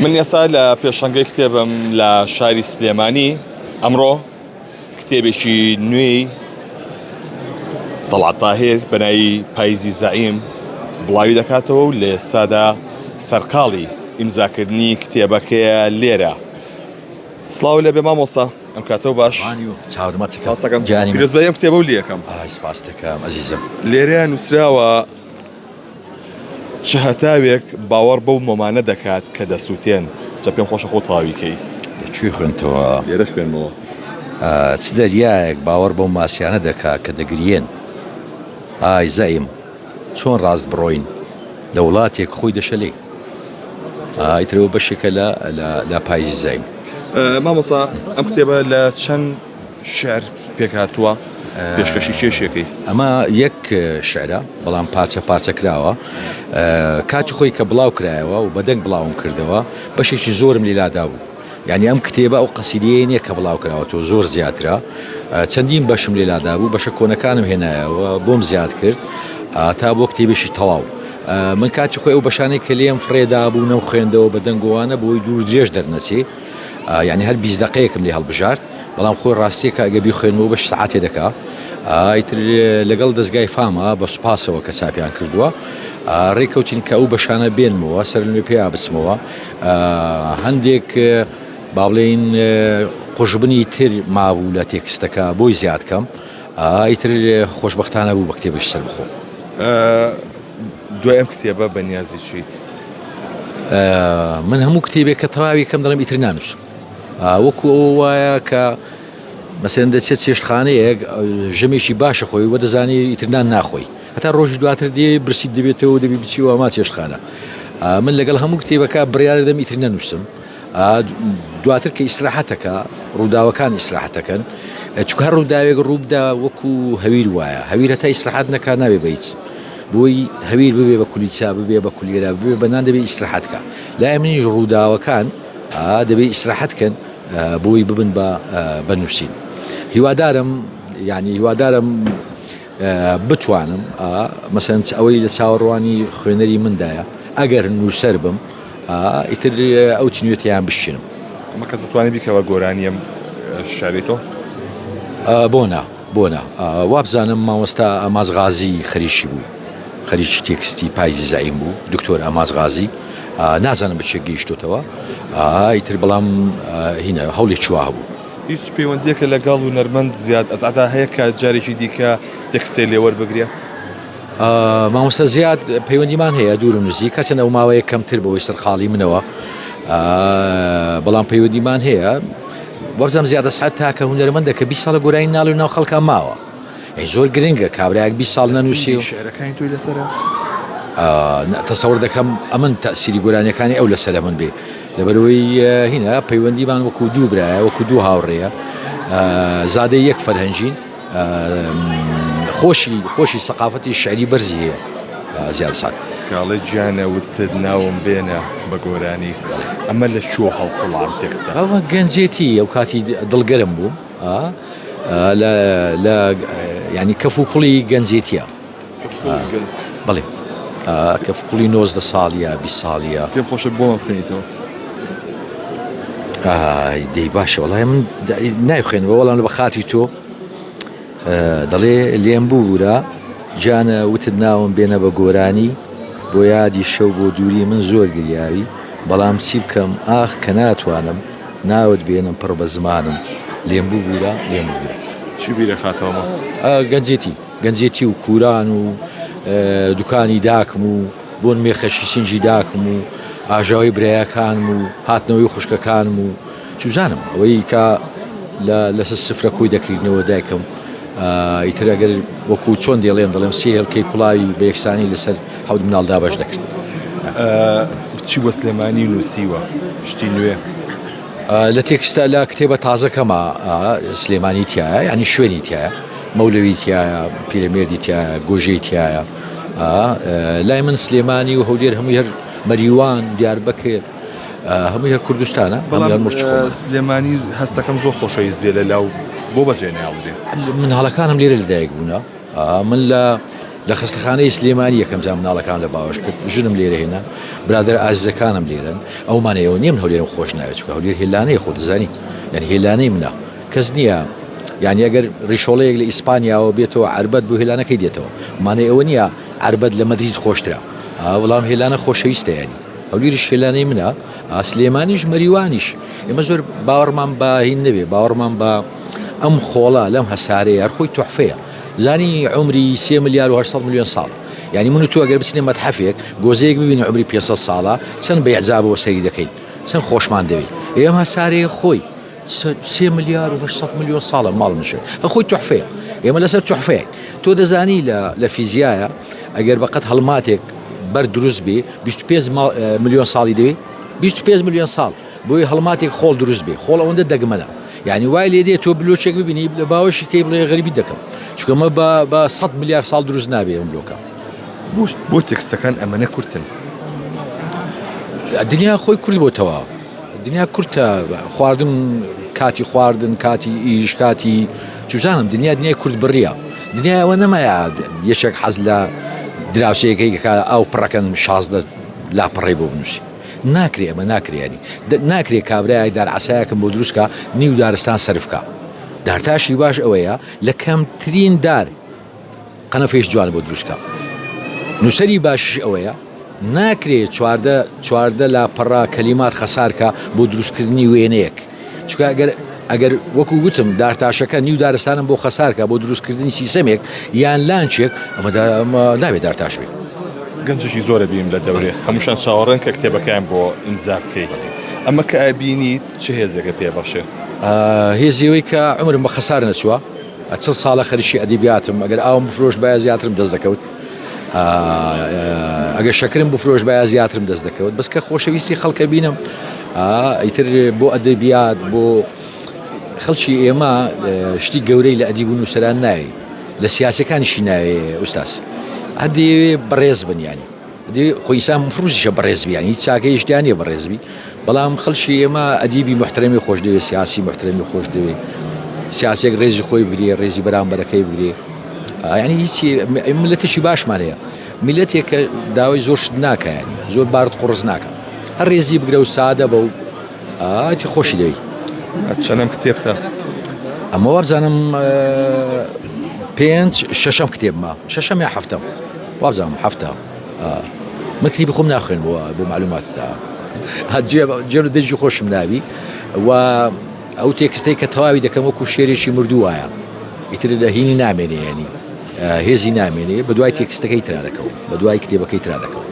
من ئێستا لە پێشەنگەی کتێبم لە شاری سلێمانی ئەمڕۆ کتێبێکی نوێی دەڵات تاهیر بەناوی پاییزی زەعیم بڵاوی دەکاتەوە و لە ئێستادا سەرقاڵی ئیمزاکردنی کتێبەکەیە لێرە. سڵاو لەبێ مامۆستا، ئەم کاتەوە باش چاودمەتەکەم پیرۆز بە ئەم کتێبە و لێەکەم سپاس دەکەم ئەزیزم. لێرەیە نووسراوە چ هەتاوێک باوەڕ بەو مۆمانە دەکات کە دەسووتێن جا پێم خۆشە خۆ تەواویکەی لەکوێ خوێنتەوە؟ لێرە خوێنمەوە. چ دەریایەک باوەڕ بەو ماسیانە دەکات کە دەگرێن ئای زەعیم چۆن ڕاست بڕۆین لە وڵاتێک خۆی دەشەلێ ئیترەوە بەشێکە لە پاییزی زەعیم. مامۆستا ئەم کتێبە لە چەند شێعر پێکهاتووە پێشکەشی کێشێکی؟ ئەمە یەک شعرە بەڵام پارچە کراوە کاتی خۆی کە بڵاو کرایەوە و بەدەنگ بڵاوم کردەوە بەشێکی زۆرم لێلادا بوو. یعنی ئەم کتێبە ئەو قەسیدەیە نییە کە بڵاو کراوە تۆ زۆر زیاترە چەندین بەشم لێلادا بوو بەشە کۆنەکانم هێنایەوە بۆم زیاد کرد تا بۆ کتێبێکی تەواو. من کاتی خۆی ئەو بەشانەی کە لێم فرێدا بوو نەو خوێندەوە بەدەنگوانە بۆی دوور درێژ دەرنەچێ یعنی هەر 20 دقەیەکم لێ هەڵبژارد بەڵام خۆی ڕاستیەکە ئەگەبی خوێنەوە بەش سەعاتێ دەکا. ئیتر لەگەڵ دەستگای فامە بە سوپاسەوە کە چاپیان کردووە ڕێکەوتین کە ئەو بەشانە بێنمەوە سەر نوێ پێیا بچمەوە هەندێک با بڵێن قوژبنی تر مابوو لە تێکستەکە بۆی زیاد کەم ئیتر خۆشبەختانە بوو بە کتێبش سەر بخۆ. دوای ئەم کتێبە بەنیازی چیت؟ من هەموو کتێبێک کە تەواوی کەم دەڵێم ئیتر نانووسم وەکو ئەوە وایە کە مەسەن دەچێت چێشتخانەیەک ژەمێکی باشە خۆی وە دەزانی ئیترنان ناخۆی هەتا ڕۆژی دواتر دێ برسی دەبێتەوە دەبی بچیوە ما چێشتخانە. من لەگەڵ هەموو کتێبەکە بڕیارە دەم ئیتر نەنووسم دواتر کە ئیسراحەتەکە ڕووداوەکان ئیسراحەتەکەن چکە هەر ڕووداوێک ڕووبدا وەکو هەویر وایە هەویر هەتا ئیسراحەت نەکا نابێ بەیت بۆی هەویر ببێ بە کولیچا ببێ بە کولێرا ببێ بەنان دەبێ ئیسراحەتکە لای منیش ڕووداوەکان دەبێ ئیسراحەتکەن بۆی ببن بە نووسین. هیوادارم بتوانم مەسەن ئەوەی لە چاوەڕوانی خوێنەری مندایە ئەگەر نووسەر بم ئیتر ئەو تینوێتیان بشینم. ئەمە کە دەتوانێت بیکەوە گۆرانی ئەم شارێتەوە؟ بۆ وابزانم مامۆستا ئەمازغازی خەریکی بوو خەریکی تێکستی پاییزی زەعیم بوو دکتۆر ئەمازغازی نازانم بچێک گەیشتوتەوە ئیتر بەڵام هینە هەوڵێک چوا هەبوو. هیچ پەیوەندیەکە لەگەڵ و نەرمەند زیاد ئەزعدا هەیە کە جارێکی دیکە تێکستێ لێوەربگرێ؟ مامۆستا زیاد پەیوەندیمان هەیە دوور و نزیک کەچەن ئەو ماوەیە کەمتر بەوەی سەرقاڵی منەوە بەڵام پەیوەندیمان هەیە وەبزەم زیادە سعات تاکە هونەرمەندە کە 20 ساڵە گۆرانی ناڵ و ناو خەڵکان ماوە زۆر گرنگە کابراایك 20 ساڵ نەنووسی و شێعرەکانی تۆی لەسەرە تەسەوڕ دەکەم ئەمن تەسیری گۆرانیەکانی ئەو لەسەر من بێ لەبەرەوەی هینە پەیوەندیمان وەکو دوو برایە وەکو دوو هاوڕێیە زادەی یەک فەرهەنگین خۆشی سەقافەتی شعری بەرزی هەیە زیاد سات کاڵی گیانە وتت ناوم بێنە بە گۆرانی ئەمە لە شۆ هەڵقوڵام تێکستە ئەوە گەنجێتی ئەو کاتی دڵگەرم بووم لە ینی کەف و کوڵی گەنجێتیە بڵێ کەف کوڵی 19 ساڵیە 20 ساڵیە پێم خۆشە بۆمە بخوێنیتەوە. دەی باشە وەڵای من نایخوێنەوە وەڵام بە خاتی تۆ دەڵێ لێم بوورە جانە وتت ناوم بێنە بە گۆرانی بۆ یادی شەو بۆ دووری من زۆر گریاوی بەڵام چی بکەم ئاخ کە ناتوانم ناوت بێنم پڕ بە زمانم لێم بوورە چی بیرە خاتەوەمە؟ گەنجێتی و کوران و دوکانی داکم و بۆن مێخەشی سنجی داکم و ئاژاوی برایەکانم و هاتنەوەی خوشکەکانم و چوزانم ئەوەی کە لەسەر سفرە کۆی دەکردنەوە دایکم ئیتر ئەگەر وەکو چۆن دەڵێم سێ هێڵکەی کوڵاوی بە یەکسانی لەسەر حەوت مناڵدا باش دەکرد. چی وە سلێمانی نووسیوە شتی نوێ؟ لە تێکستە لە کتێبە تازەکەمە سلێمانی تایە ینی شوێنی تایە مەولەوی تایە پیرەمێردی تایە گۆژەی تایە لای من سلێمانی و هەولێر هەمووی هەر مەریوان دیاربەکر هەمووی هەر کوردستانە سلێمانی هەستەکەم زۆر خۆشەویست بێ لە لاو بۆ بەجێ ناڵێ من هەڵەکانم لێرە لەدایک بوونە من لە لە خستەخانەی سلێمانی یەکەم جا مناڵەکان لە باوەش کرد ژنم لێرە هێنا برادر ئازیزەکانم لێرن ئەومانەوە نییە من هەولێرم خۆش ناوێت چکە هەولێر هێلانەیە خۆ دەزانی یعنی هێلانەی منە کەس نییە یعنی ئەگەر ڕیشۆڵەیەک لە ئیسپانیاوە بێتەوە عربەت بۆ هێلانەکەی دێتەوە مانەی ئەوە نییە عربەت لە مەدرید خۆشترا وەڵام هێلانە خۆشەویستە ینی هەولێریش هێلانەی منە سلێمانیش مەریوانیش ئێمە زۆر باوەڕمان بە هین نەبێ باوەڕمان بە ئەم خۆڵە لەم هەسارەیە هەرخۆی تۆحفەیە زانی عمری 3 ملیار و 800 ملیۆن ساڵ یعنی من و تو ئەگەر بچینە مەتحەفێک گۆزەیەک ببینی عمری 500 ساڵە چەند بە عجابەوە سەیری دەکەین چەند خۆشمان دەوێت ئێمە هەسارەیە خۆی 3 ملیار و 800 ملیۆن ساڵە ماڵ نشێت خۆی تۆحفەیە ئێمە لەسەر تۆحفەیە تۆ دەزانی لە فیزیایە ئەگەر بەقەت هەڵماتێک بەر دروست بێ 25 ملیۆن ساڵی دەوێت 25 ملیۆن ساڵ بۆی هەڵماتێک خۆڵ دروست بێ خۆڵ ئەوەندە دەگمەنە یعنی وای لێ دێت تۆ بلۆچێک ببینی لە باوەشی کەی بڵێ غەریبی دەکەم چکەمە بە 100 ملیار ساڵ دروست نابێ ئەم بلۆکە بۆ تێکستەکان ئەمەنە کورتن دنیا خۆی کورد بۆتەوە دنیا کورتە خواردن کاتی خواردن کاتی ئیش کاتی چوزانم دنیای کورد بڕیە دنیا ئەوە نەمایە یەکێک حەز لە دراوسەیەکەی ئەو پڕەکەن 16 لاپەڕێ بۆ بنووسی ناکرێ ئەمە ناکرێنی ناکرێت کابرای دارعسایەکەم بۆ دروستکە نیو دارستان سەرفکە دارتاشی باش ئەوەیە لە کەمترین دار قەنەفێش جوان بۆ دروستکە نووسری باشش ئەوەیە ناکرێت چواردە لاپەڕا کەلیمات خەسارکە بۆ دروستکردنی وێنەیەک چکە ئەگەر وەکو گوتم دارتاشەکە نیو دارستانم بۆ خەسارکە بۆ دروستکردنی سیسەمێک یان لانچێک ئەمە نابێت دارتاش بێت گەنجشی زۆرە بیم لە دەورێ هەمووشان چاوەڕێن کە کتێبەکەیان بۆ ئیمزا بکەیت ئەمە کە ئەبینیت چه هێزێکە پێ بەخشێ هێزیەوەی کە عمرم بە خەسار نەچووە چەند ساڵە خەریکی ئەدەبیاتم ئەگەر ئاوم بفرۆش بایە زیاترم دەست دەکەوت ئەگەر شەکرم بفرۆش بایە زیاترم دەست دەکەوت بەس کە خۆشەویستی خەڵکە بینم ئیتر بۆ ئەدەبیات بۆ خەڵکی ئێمە شتی گەورەی لە ئەدیب و نووسەران ناوی لە سیاسەکانیشی ناوێ ئوستاس هەردێ بەڕێز بنیانی خۆیسان مفروشیشە بەڕێزبیانی هیچ چاکەیش دیانە بەڕێزبی بەڵام خەڵکی ئێمە ئەدیبی محترەمی خۆش دەوێت سیاسی محترەمی خۆش دەوێت سیاسێک ڕێزی خۆی بگرێ ڕێزی بەرامبەرەکەی بگرێ ینی هیچی ملەتێکی باشمانەیە میلەتێک کە داوای زۆر شت ناکە ینی زۆر بارد قڕز ناکە هەر ڕێزی بگرە و سادە بە و ئاتی خۆشی دەوی چەندەم کتێبتە ئەمە وابزانم 5-6 کتێبمە 6 یا 7 وابزانم 7 من کتێبی خۆم ناخوێن بۆ معلوماتدا جێر دەجی خۆشم ناوی و ئەو تێکستەی کە تەواوی دەکەم وەکو شێرێکی مردووایە ئیتر لە هینی نامێنێ ینی هێزی نامێنێ بە دوای تێکستەکەی ترا دەکەوم بە دوای کتێبەکەی ترا دەکەوم